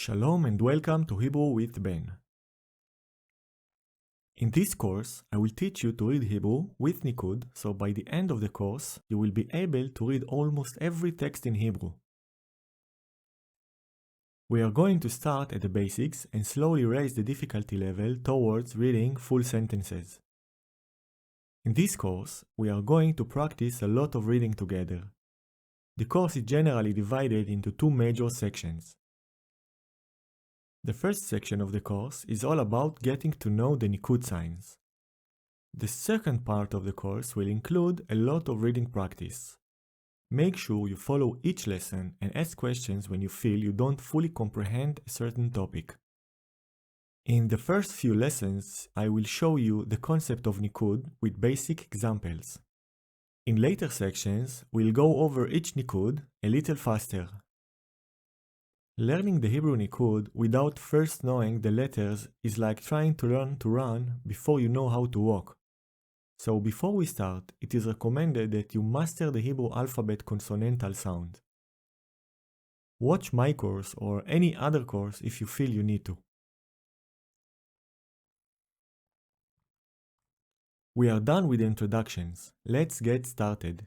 Shalom and welcome to Hebrew with Ben. In this course, I will teach you to read Hebrew with Nikud, so by the end of the course, you will be able to read almost every text in Hebrew. We are going to start at the basics and slowly raise the difficulty level towards reading full sentences. In this course, we are going to practice a lot of reading together. The course is generally divided into two major sections. The first section of the course is all about getting to know the Nikud signs. The second part of the course will include a lot of reading practice. Make sure you follow each lesson and ask questions when you feel you don't fully comprehend a certain topic. In the first few lessons, I will show you the concept of Nikud with basic examples. In later sections, we'll go over each Nikud a little faster. Learning the Hebrew Nikud without first knowing the letters is like trying to learn to run before you know how to walk. So before we start, it is recommended that you master the Hebrew alphabet consonantal sound. Watch my course or any other course if you feel you need to. We are done with the introductions. Let's get started.